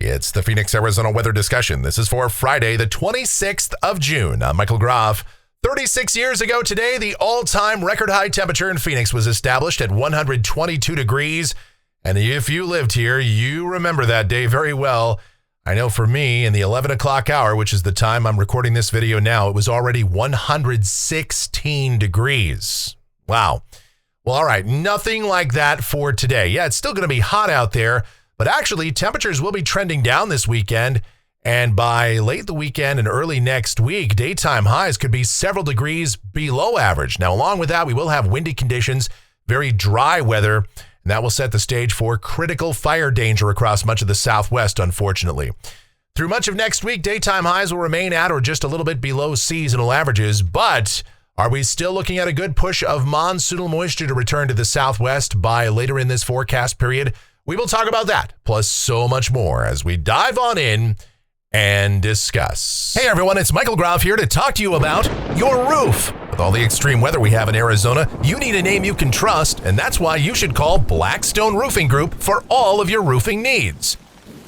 It's the Phoenix, Arizona weather discussion. This is for Friday, the 26th of June. I'm Michael Groff. 36 years ago today, the all-time record high temperature in Phoenix was established at 122 degrees. And if you lived here, you remember that day very well. I know for me, in the 11 o'clock hour, which is the time I'm recording this video now, it was already 116 degrees. Wow. Well, all right, nothing like that for today. Yeah, it's still going to be hot out there, but actually temperatures will be trending down this weekend. And by late the weekend and early next week, daytime highs could be several degrees below average. Now, along with that, we will have windy conditions, very dry weather, and that will set the stage for critical fire danger across much of the Southwest, unfortunately. Through much of next week, daytime highs will remain at or just a little bit below seasonal averages, but are we still looking at a good push of monsoonal moisture to return to the Southwest by later in this forecast period? We will talk about that, plus so much more as we dive on in and discuss. Hey everyone, it's Michael Groff here to talk to you about your roof. With all the extreme weather we have in Arizona, you need a name you can trust, and that's why you should call Blackstone Roofing Group for all of your roofing needs.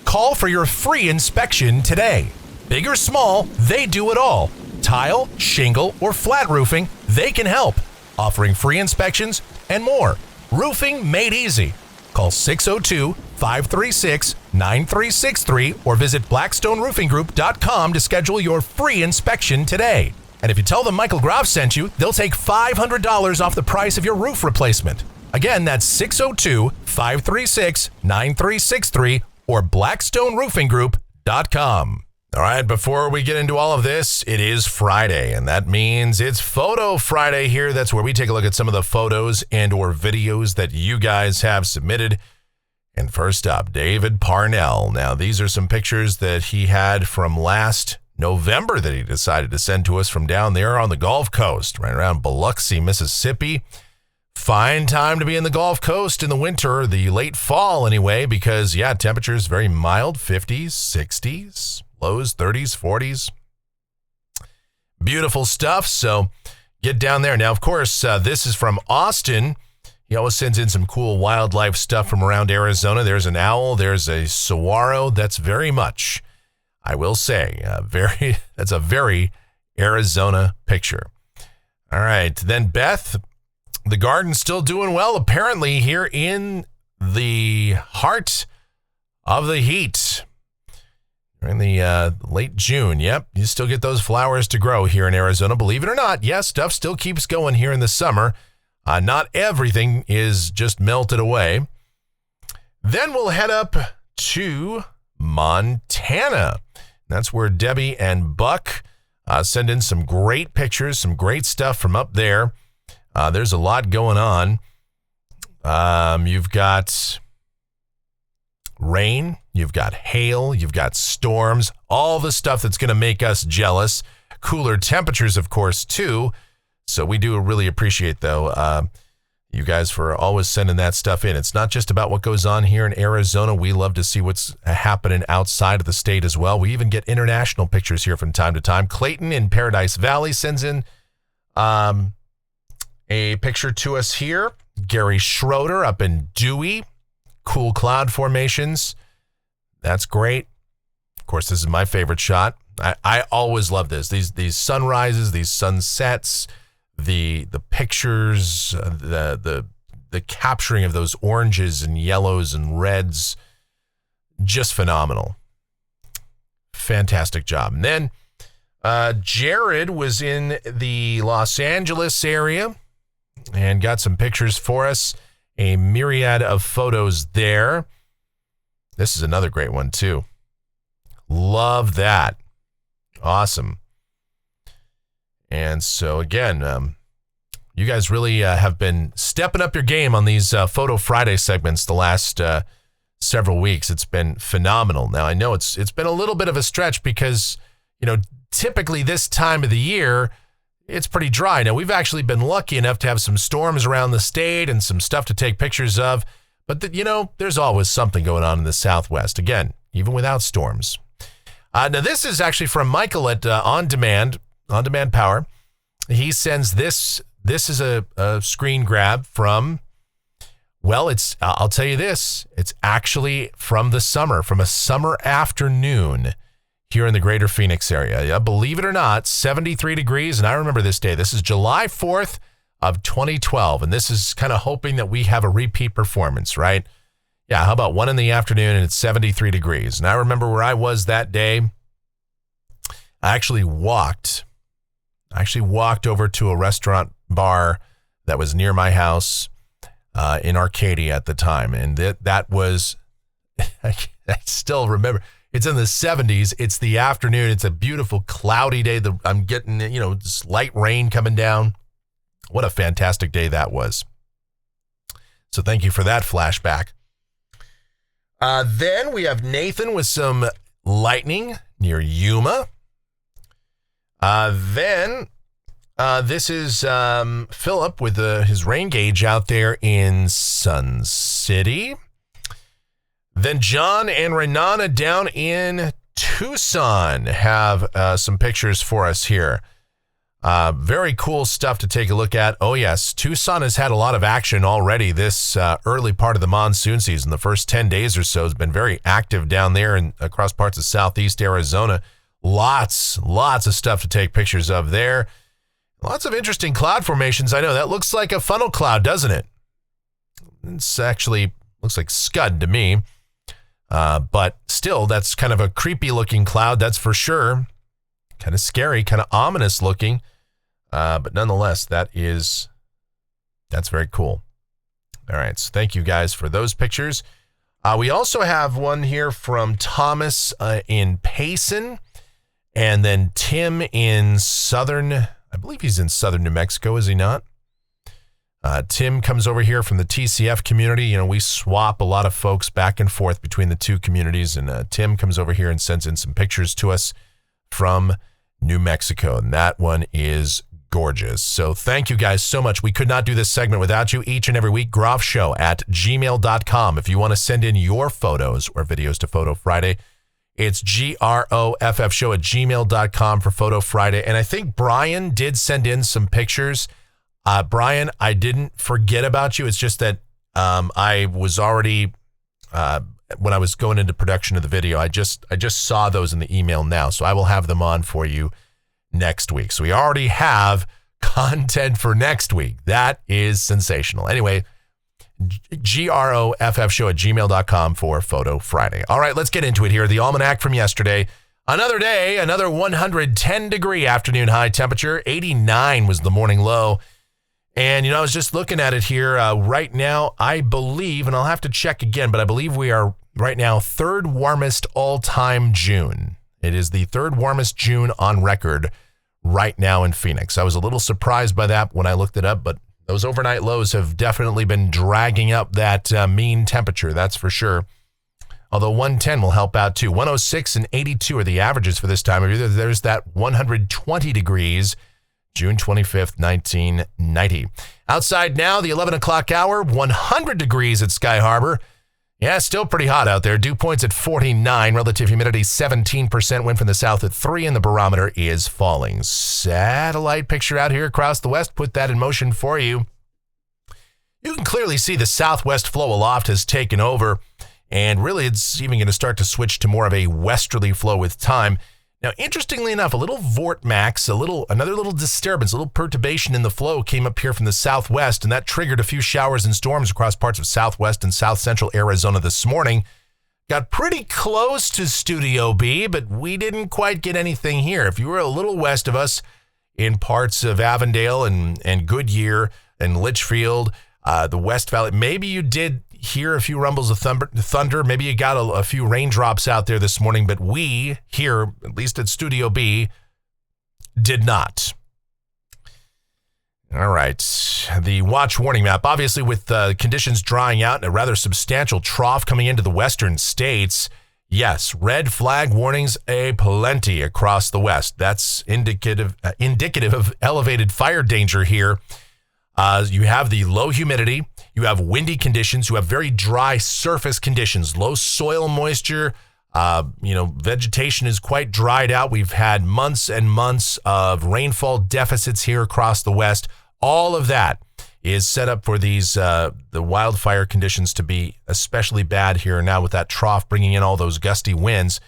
Call for your free inspection today. Big or small, they do it all. Tile, shingle, or flat roofing, they can help, offering free inspections and more. Roofing made easy. Call 602-536-9363 or visit blackstoneroofinggroup.com to schedule your free inspection today. And if you tell them Michael Groff sent you, they'll take $500 off the price of your roof replacement. Again, that's 602-536-9363 or blackstoneroofinggroup.com. All right, before we get into all of this, it is Friday, and that means it's Photo Friday here. That's where we take a look at some of the photos and or videos that you guys have submitted. And first up, David Parnell. Now, these are some pictures that he had from last November that he decided to send to us from down there on the Gulf Coast, right around Biloxi, Mississippi. Fine time to be in the Gulf Coast in the winter, the late fall anyway, because, yeah, temperatures very mild, 50s, 60s. Lows, 30s, 40s. Beautiful stuff. So get down there. Now, of course, this is from Austin. He always sends in some cool wildlife stuff from around Arizona. There's an owl. There's a saguaro. That's very much, I will say, that's a very Arizona picture. All right. Then Beth, the garden's still doing well, apparently, here in the heart of the heat. In the late June. Yep, you still get those flowers to grow here in Arizona. Believe it or not, yes, stuff still keeps going here in the summer. Not everything is just melted away. Then we'll head up to Montana. That's where Debbie and Buck send in some great pictures, some great stuff from up there. There's a lot going on. You've got rain, you've got hail, you've got storms, all the stuff that's going to make us jealous. Cooler temperatures, of course, too. So we do really appreciate, though, you guys for always sending that stuff in. It's not just about what goes on here in Arizona. We love to see what's happening outside of the state as well. We even get international pictures here from time to time. Clayton in Paradise Valley sends in a picture to us here. Gary Schroeder up in Dewey. Cool cloud formations. That's great. Of course, this is my favorite shot. I always love this. These sunrises, these sunsets, the pictures, the capturing of those oranges and yellows and reds. Just phenomenal. Fantastic job. And then Jared was in the Los Angeles area and got some pictures for us. A myriad of photos there. This is another great one, too. Love that. Awesome. And so, again, you guys really have been stepping up your game on these Photo Friday segments the last several weeks. It's been phenomenal. Now, I know it's been a little bit of a stretch because, typically this time of the year, it's pretty dry. Now, we've actually been lucky enough to have some storms around the state and some stuff to take pictures of. But, there's always something going on in the Southwest. Again, even without storms. Now, this is actually from Michael at On Demand Power. He sends this. This is a screen grab from Well, I'll tell you this. It's actually from a summer afternoon here in the greater Phoenix area. Yeah, believe it or not, 73 degrees. And I remember this day. This is July 4th of 2012. And this is kind of hoping that we have a repeat performance, right? Yeah, how about 1 in the afternoon and it's 73 degrees. And I remember where I was that day. I actually walked over to a restaurant bar that was near my house in Arcadia at the time. And that was, I still remember, it's in the 70s. It's the afternoon. It's a beautiful cloudy day. I'm getting, this light rain coming down. What a fantastic day that was. So thank you for that flashback. Then we have Nathan with some lightning near Yuma. Then this is Philip with his rain gauge out there in Sun City. Then John and Renana down in Tucson have some pictures for us here. Very cool stuff to take a look at. Oh, yes. Tucson has had a lot of action already this early part of the monsoon season. The first 10 days or so has been very active down there and across parts of southeast Arizona. Lots of stuff to take pictures of there. Lots of interesting cloud formations. I know that looks like a funnel cloud, doesn't it? It's actually looks like scud to me. But still, that's kind of a creepy looking cloud. That's for sure. Kind of scary, kind of ominous looking. But nonetheless, that's very cool. All right. So thank you guys for those pictures. We also have one here from Thomas in Payson. And then Tim in I believe he's in southern New Mexico, is he not? Tim comes over here from the TCF community. We swap a lot of folks back and forth between the two communities. And Tim comes over here and sends in some pictures to us from New Mexico. And that one is gorgeous. So thank you guys so much. We could not do this segment without you. Each and every week, groffshow@gmail.com. If you want to send in your photos or videos to Photo Friday, it's groffshow@gmail.com for Photo Friday. And I think Brian did send in some pictures. Brian, I didn't forget about you. It's just that I was already, when I was going into production of the video, I just saw those in the email now. So I will have them on for you next week. So we already have content for next week. That is sensational. Anyway, groffshow@gmail.com for Photo Friday. All right, let's get into it here. The almanac from yesterday. Another day, another 110-degree afternoon high temperature. 89 was the morning low. And, I was just looking at it here right now. I believe, and I'll have to check again, but I believe we are right now third warmest all-time June. It is the third warmest June on record right now in Phoenix. I was a little surprised by that when I looked it up, but those overnight lows have definitely been dragging up that mean temperature, that's for sure. Although 110 will help out too. 106 and 82 are the averages for this time of year. There's that 120 degrees, June 25th, 1990. Outside now, the 11 o'clock hour, 100 degrees at Sky Harbor. Yeah, still pretty hot out there. Dew points at 49, relative humidity 17%, wind from the south at 3, and the barometer is falling. Satellite picture out here across the west, put that in motion for you. You can clearly see the southwest flow aloft has taken over, and really it's even going to start to switch to more of a westerly flow with time. Now, interestingly enough, a little vortmax, another little disturbance, a little perturbation in the flow came up here from the southwest, and that triggered a few showers and storms across parts of southwest and south central Arizona this morning. Got pretty close to Studio B, but we didn't quite get anything here. If you were a little west of us in parts of Avondale and Goodyear and Litchfield, the West Valley, maybe you did hear a few rumbles of thunder. Maybe you got a few raindrops out there this morning, but we here, at least at Studio B, did not. All right. The watch warning map, obviously with conditions drying out and a rather substantial trough coming into the western states. Yes, red flag warnings aplenty across the west. That's indicative of elevated fire danger here. You have the low humidity, you have windy conditions, you have very dry surface conditions, low soil moisture, vegetation is quite dried out. We've had months and months of rainfall deficits here across the west. All of that is set up for these the wildfire conditions to be especially bad here now with that trough bringing in all those gusty winds.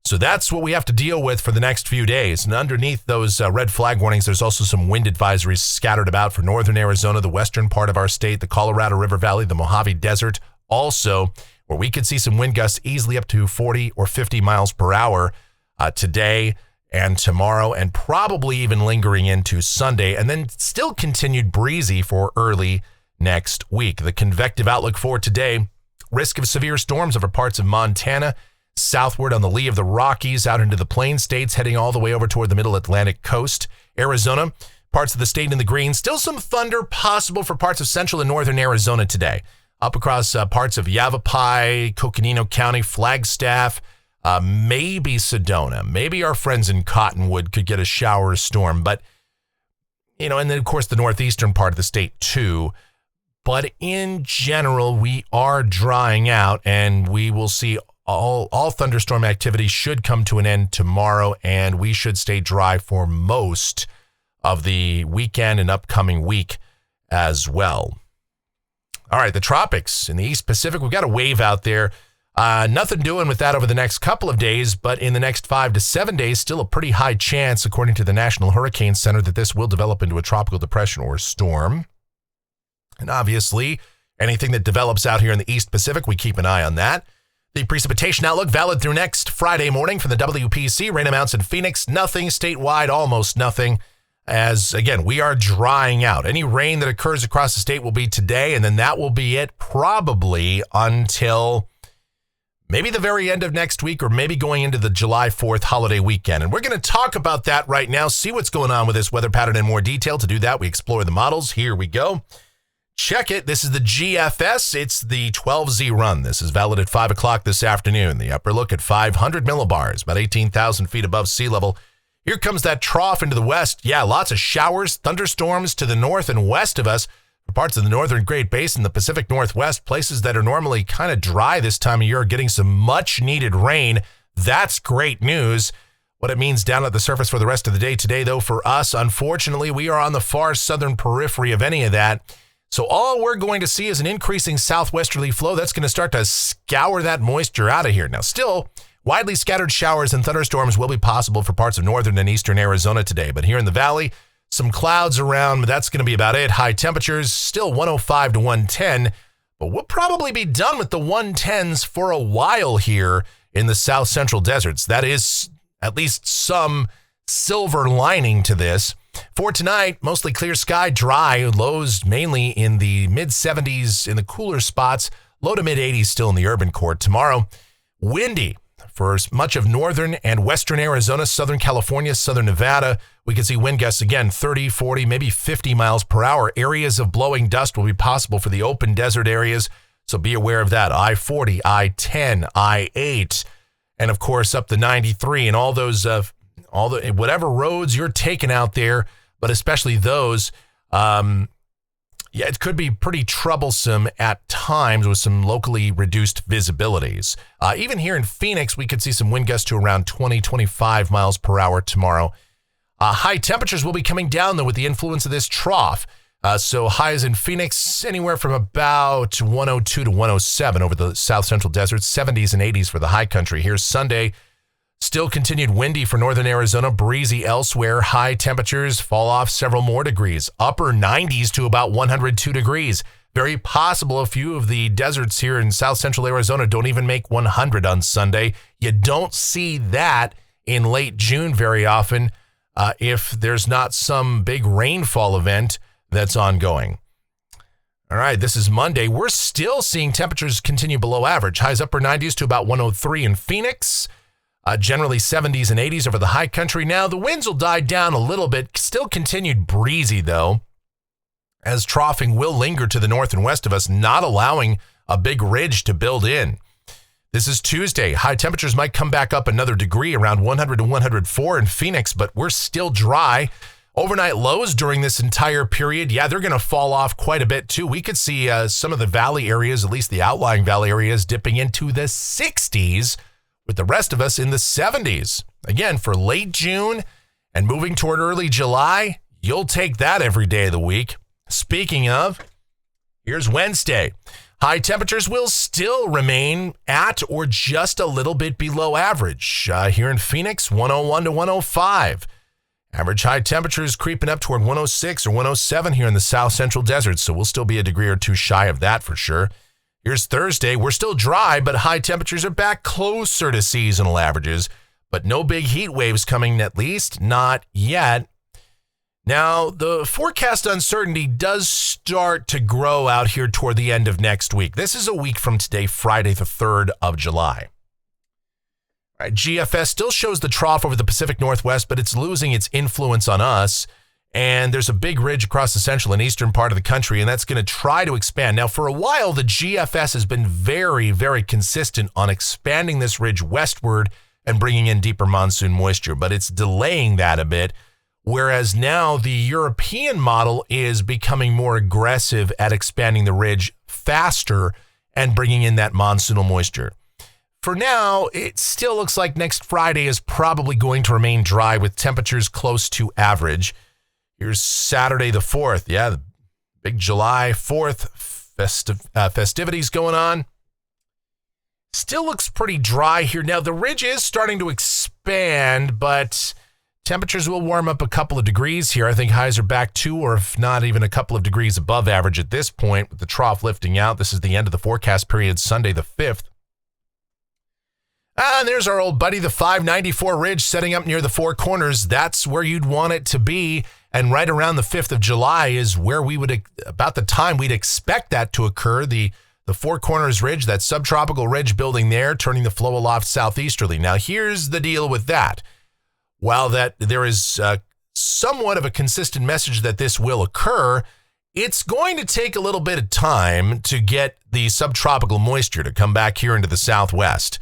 So that's what we have to deal with for the next few days. And underneath those red flag warnings, there's also some wind advisories scattered about for northern Arizona, the western part of our state, the Colorado River Valley, the Mojave Desert, also where we could see some wind gusts easily up to 40 or 50 miles per hour today and tomorrow, and probably even lingering into Sunday, and then still continued breezy for early next week. The convective outlook for today, risk of severe storms over parts of Montana, southward on the lee of the Rockies, out into the Plain States, heading all the way over toward the middle Atlantic coast. Arizona, parts of the state in the green. Still some thunder possible for parts of central and northern Arizona today. Up across parts of Yavapai, Coconino County, Flagstaff, maybe Sedona. Maybe our friends in Cottonwood could get a shower or storm. But, and then, of course, the northeastern part of the state, too. But in general, we are drying out, and we will see all thunderstorm activity should come to an end tomorrow, and we should stay dry for most of the weekend and upcoming week as well. All right, the tropics in the East Pacific, we've got a wave out there. Nothing doing with that over the next couple of days, but in the next 5 to 7 days, still a pretty high chance, according to the National Hurricane Center, that this will develop into a tropical depression or storm. And obviously, anything that develops out here in the East Pacific, we keep an eye on that. The precipitation outlook valid through next Friday morning from the WPC. Rain amounts in Phoenix, nothing. Statewide, almost nothing. As, again, we are drying out. Any rain that occurs across the state will be today, and then that will be it probably until maybe the very end of next week or maybe going into the July 4th holiday weekend. And we're going to talk about that right now, see what's going on with this weather pattern in more detail. To do that, we explore the models. Here we go. Check it. This is the GFS. It's the 12Z run. This is valid at 5 o'clock this afternoon. The upper look at 500 millibars, about 18,000 feet above sea level. Here comes that trough into the west. Yeah, lots of showers, thunderstorms to the north and west of us. For parts of the northern Great Basin, the Pacific Northwest, places that are normally kind of dry this time of year are getting some much needed rain. That's great news. What it means down at the surface for the rest of the day today, though, for us, unfortunately, we are on the far southern periphery of any of that. So all we're going to see is an increasing southwesterly flow that's going to start to scour that moisture out of here. Now, still, widely scattered showers and thunderstorms will be possible for parts of northern and eastern Arizona today. But here in the valley, some clouds around, but that's going to be about it. High temperatures, still 105 to 110. But we'll probably be done with the 110s for a while here in the south central deserts. That is at least some silver lining to this. For tonight, mostly clear sky, dry, lows mainly in the mid-70s in the cooler spots, low to mid-80s still in the urban core. Tomorrow, windy for much of northern and western Arizona, southern California, southern Nevada. We can see wind gusts again, 30, 40, maybe 50 miles per hour. Areas of blowing dust will be possible for the open desert areas, so be aware of that. I-40, I-10, I-8, and of course up the 93 and all those whatever roads you're taking out there, but especially those, it could be pretty troublesome at times with some locally reduced visibilities. Even here in Phoenix, we could see some wind gusts to around 20, 25 miles per hour tomorrow. High temperatures will be coming down, though, with the influence of this trough. So highs in Phoenix, anywhere from about 102 to 107 over the south central deserts, 70s and 80s for the high country. Here's Sunday. Still continued windy for northern Arizona, breezy elsewhere. High temperatures fall off several more degrees. Upper 90s to about 102 degrees. Very possible a few of the deserts here in south central Arizona don't even make 100 on Sunday. You don't see that in late June very often if there's not some big rainfall event that's ongoing. All right, this is Monday. We're still seeing temperatures continue below average. Highs upper 90s to about 103 in Phoenix. Generally 70s and 80s over the high country. Now, the winds will die down a little bit. Still continued breezy, though, as troughing will linger to the north and west of us, not allowing a big ridge to build in. This is Tuesday. High temperatures might come back up another degree, around 100 to 104 in Phoenix, but we're still dry. Overnight lows during this entire period, they're going to fall off quite a bit, too. We could see some of the valley areas, at least the outlying valley areas, dipping into the 60s, with the rest of us in the 70s. Again, for late June and moving toward early July, you'll take that every day of the week. Speaking of, here's Wednesday. High temperatures will still remain at or just a little bit below average. Here in Phoenix, 101 to 105. Average high temperatures creeping up toward 106 or 107 here in the south central desert, so we'll still be a degree or two shy of that for sure. Here's Thursday. We're still dry, but high temperatures are back closer to seasonal averages, but no big heat waves coming, at least not yet. Now, the forecast uncertainty does start to grow out here toward the end of next week. This is a week from today, Friday, the 3rd of July. All right, GFS still shows the trough over the Pacific Northwest, but it's losing its influence on us. And there's a big ridge across the central and eastern part of the country, and that's going to try to expand. Now, for a while, the GFS has been very, very consistent on expanding this ridge westward and bringing in deeper monsoon moisture, but it's delaying that a bit. Whereas now the European model is becoming more aggressive at expanding the ridge faster and bringing in that monsoonal moisture. For now, it still looks like next Friday is probably going to remain dry with temperatures close to average. Here's Saturday the 4th. Yeah, the big July 4th festivities going on. Still looks pretty dry here. Now, the ridge is starting to expand, but temperatures will warm up a couple of degrees here. I think highs are back 2 or if not even a couple of degrees above average at this point with the trough lifting out. This is the end of the forecast period, Sunday the 5th. And there's our old buddy, the 594 ridge setting up near the Four Corners. That's where you'd want it to be. And right around the 5th of July is where we would, about the time we'd expect that to occur. The Four Corners ridge, that subtropical ridge building there, turning the flow aloft southeasterly. Now, here's the deal with that. While that there is somewhat of a consistent message that this will occur, it's going to take a little bit of time to get the subtropical moisture to come back here into the southwest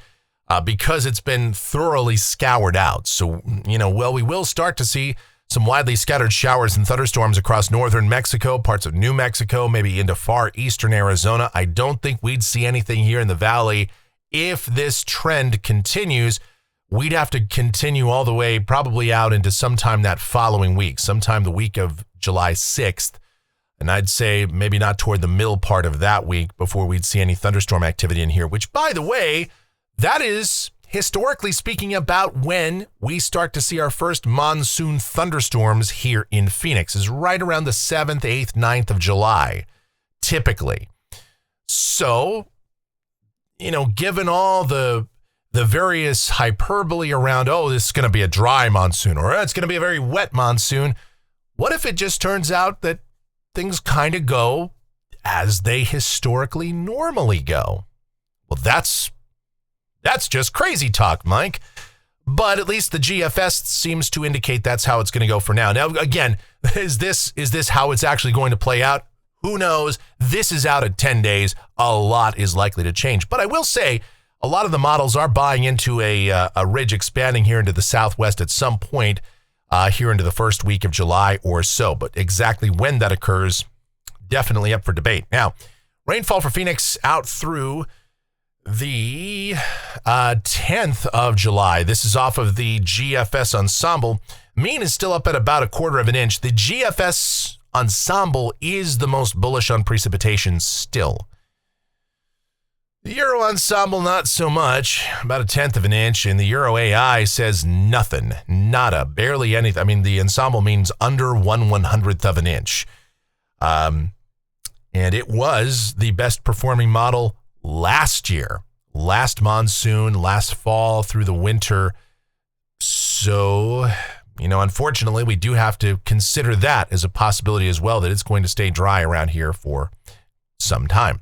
because it's been thoroughly scoured out. So, we will start to see some widely scattered showers and thunderstorms across northern Mexico, parts of New Mexico, maybe into far eastern Arizona. I don't think we'd see anything here in the valley if this trend continues. We'd have to continue all the way probably out into sometime that following week, sometime the week of July 6th. And I'd say maybe not toward the middle part of that week before we'd see any thunderstorm activity in here, which, by the way, that is, historically speaking, about when we start to see our first monsoon thunderstorms here in Phoenix, is right around the 7th, 8th, 9th of July, typically. So, given all the various hyperbole around, this is going to be a dry monsoon, or it's going to be a very wet monsoon. What if it just turns out that things kind of go as they historically normally go? Well, that's just crazy talk, Mike. But at least the GFS seems to indicate that's how it's going to go for now. Now, again, is this how it's actually going to play out? Who knows? This is out at 10 days. A lot is likely to change. But I will say, a lot of the models are buying into a ridge expanding here into the southwest at some point here into the first week of July or so. But exactly when that occurs, definitely up for debate. Now, rainfall for Phoenix out through the 10th of July. This is off of the GFS ensemble. Mean is still up at about 1/4 of an inch. The GFS ensemble is the most bullish on precipitation still. The Euro ensemble, not so much, about 1/10 of an inch, and the Euro AI says nothing, nada, barely anything. I mean, the ensemble means under 1/100th of an inch. And it was the best performing model last year, last monsoon, last fall through the winter. So, unfortunately, we do have to consider that as a possibility as well, that it's going to stay dry around here for some time.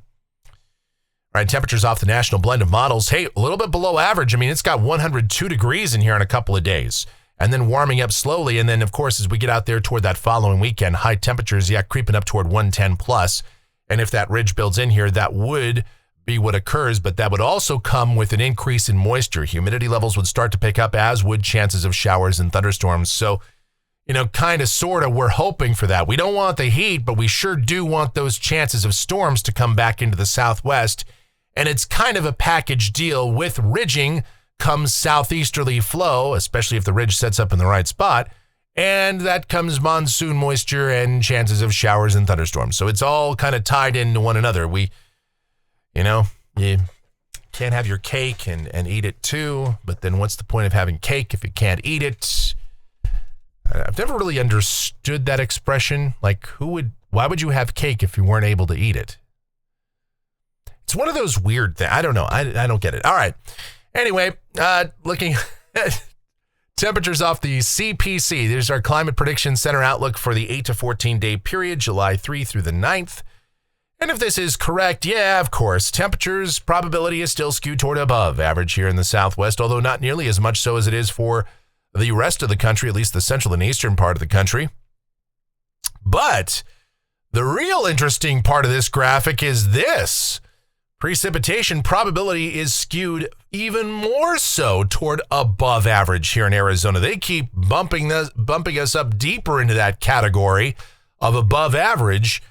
All right, temperatures off the national blend of models. Hey, a little bit below average. I mean, it's got 102 degrees in here in a couple of days, and then warming up slowly. And then, of course, as we get out there toward that following weekend, high temperatures, creeping up toward 110 plus. And if that ridge builds in here, that would be what occurs, but that would also come with an increase in moisture. Humidity levels would start to pick up, as would chances of showers and thunderstorms. So, kind of, sort of, we're hoping for that. We don't want the heat, but we sure do want those chances of storms to come back into the southwest. And it's kind of a package deal. With ridging comes southeasterly flow, especially if the ridge sets up in the right spot. And that comes monsoon moisture and chances of showers and thunderstorms. So it's all kind of tied into one another. You can't have your cake and eat it too. But then what's the point of having cake if you can't eat it? I've never really understood that expression. Like, why would you have cake if you weren't able to eat it? It's one of those weird things. I don't know. I don't get it. All right. Anyway, looking at temperatures off the CPC. There's our Climate Prediction Center outlook for the 8 to 14 day period, July 3 through the 9th. And if this is correct, yeah, of course, temperatures probability is still skewed toward above average here in the Southwest, although not nearly as much so as it is for the rest of the country, at least the central and eastern part of the country. But the real interesting part of this graphic is this. Precipitation probability is skewed even more so toward above average here in Arizona. They keep bumping us up deeper into that category of above average.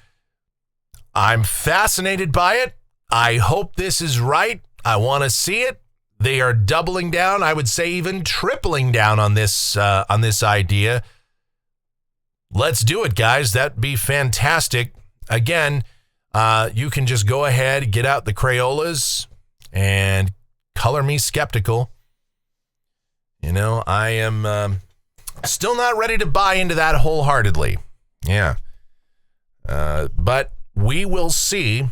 I'm fascinated by it. I hope this is right. I want to see it. They are doubling down, I would say even tripling down on this idea. Let's do it, guys. That'd be fantastic. Again, you can just go ahead, get out the Crayolas, and color me skeptical. I am still not ready to buy into that wholeheartedly. Yeah. But we will see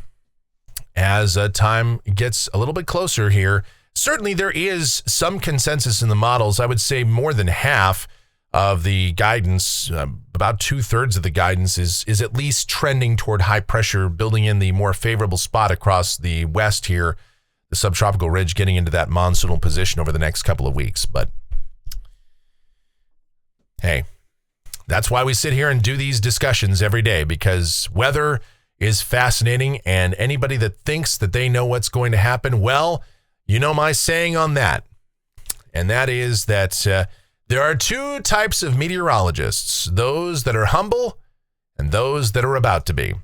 as time gets a little bit closer here. Certainly there is some consensus in the models. I would say more than half of the guidance, about 2/3 of the guidance is at least trending toward high pressure, building in the more favorable spot across the west here, the subtropical ridge getting into that monsoonal position over the next couple of weeks. But hey, that's why we sit here and do these discussions every day, because weather is fascinating, and anybody that thinks that they know what's going to happen, well, you know my saying on that, and that is that there are two types of meteorologists, those that are humble and those that are about to be.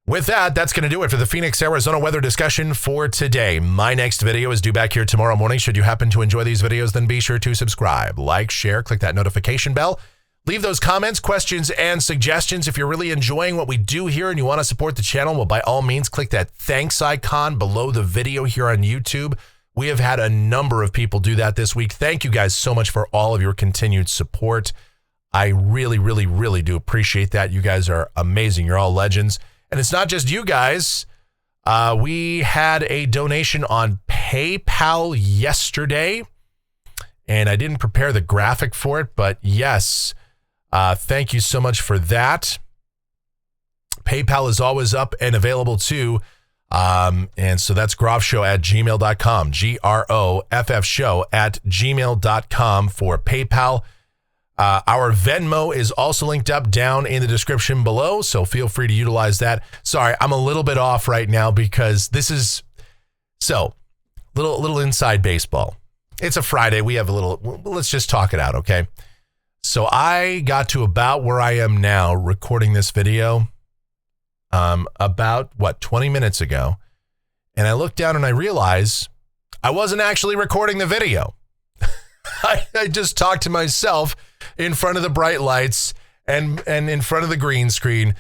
With that, that's going to do it for the Phoenix, Arizona weather discussion for today. My next video is due back here tomorrow morning. Should you happen to enjoy these videos, then be sure to subscribe, like, share, click that notification bell. Leave those comments, questions, and suggestions. If you're really enjoying what we do here and you want to support the channel, well, by all means, click that thanks icon below the video here on YouTube. We have had a number of people do that this week. Thank you guys so much for all of your continued support. I really, really, really do appreciate that. You guys are amazing. You're all legends. And it's not just you guys. We had a donation on PayPal yesterday, and I didn't prepare the graphic for it, but yes, thank you so much for that. PayPal is always up and available too. And so that's groffshow@gmail.com, GROFFshow@gmail.com for PayPal. Our Venmo is also linked up down in the description below, so feel free to utilize that. Sorry, I'm a little bit off right now because this is little inside baseball. It's a Friday. We have let's just talk it out, okay? So I got to about where I am now recording this video about 20 minutes ago, and I looked down and I realized I wasn't actually recording the video. I just talked to myself in front of the bright lights and in front of the green screen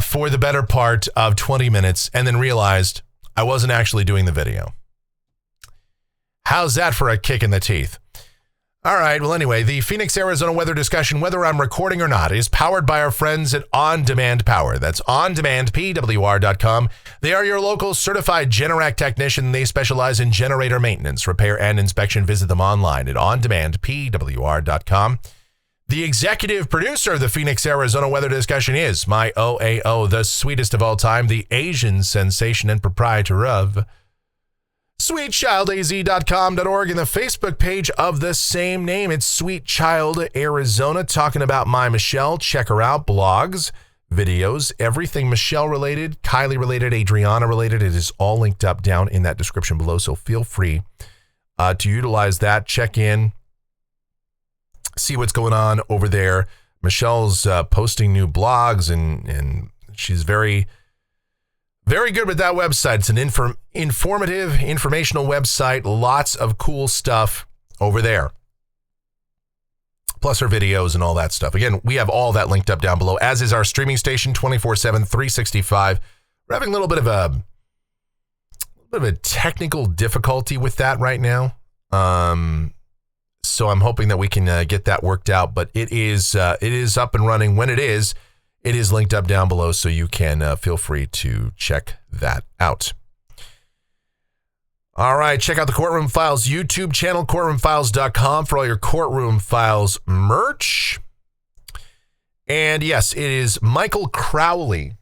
for the better part of 20 minutes, and then realized I wasn't actually doing the video. How's that for a kick in the teeth? All right, well, anyway, the Phoenix, Arizona weather discussion, whether I'm recording or not, is powered by our friends at On Demand Power. That's ondemandpwr.com. They are your local certified Generac technician. They specialize in generator maintenance, repair, and inspection. Visit them online at ondemandpwr.com. The executive producer of the Phoenix, Arizona weather discussion is my OAO, the sweetest of all time, the Asian sensation and proprietor of SweetChildAZ.com.org and the Facebook page of the same name. It's Sweet Child Arizona, talking about my Michelle. Check her out. Blogs, videos, everything Michelle related, Kylie related, Adriana related. It is all linked up down in that description below, so feel free to utilize that. Check in, see what's going on over there. Michelle's posting new blogs, and she's very good with that website. It's an informative, informational website. Lots of cool stuff over there. plus our videos and all that stuff. Again, we have all that linked up down below, as is our streaming station 24/7, 365. We're having a little bit of a technical difficulty with that right now. So I'm hoping that we can get that worked out, but it is up and running. When it is linked up down below, so you can feel free to check that out. All right, check out the Courtroom Files YouTube channel, courtroomfiles.com, for all your Courtroom Files merch. And yes, it is Michael Crowley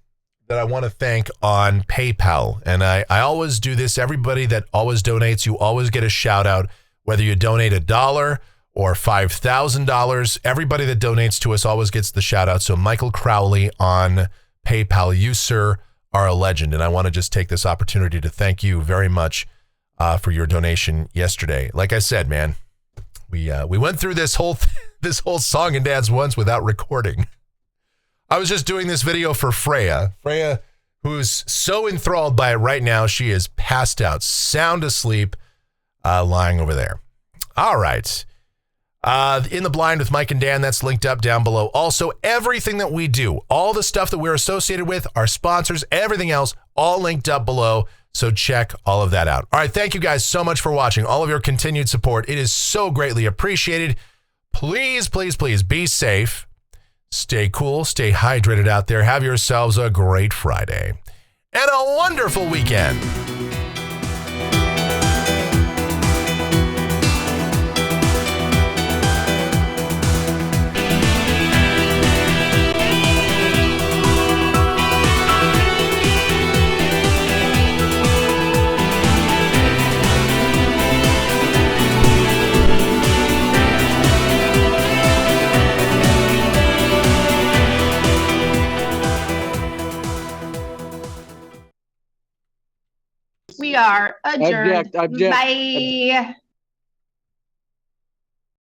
that I want to thank on PayPal. And I always do this. Everybody that always donates, you always get a shout out, whether you donate $1 or $5,000. Everybody that donates to us always gets the shout out. So Michael Crowley on PayPal, you, sir, are a legend. And I want to just take this opportunity to thank you very much for your donation yesterday. Like I said, man, we went through this whole song and dance once without recording. I was just doing this video for Freya, who's so enthralled by it right now. She is passed out, sound asleep, lying over there. All right. In the Blind with Mike and Dan, that's linked up down below. Also, everything that we do, all the stuff that we're associated with, our sponsors, everything else, all linked up below. So check all of that out. All right, thank you guys so much for watching. All of your continued support. It is so greatly appreciated. Please, please, please be safe. Stay cool. Stay hydrated out there. Have yourselves a great Friday and a wonderful weekend. We are adjourned. Object. Bye.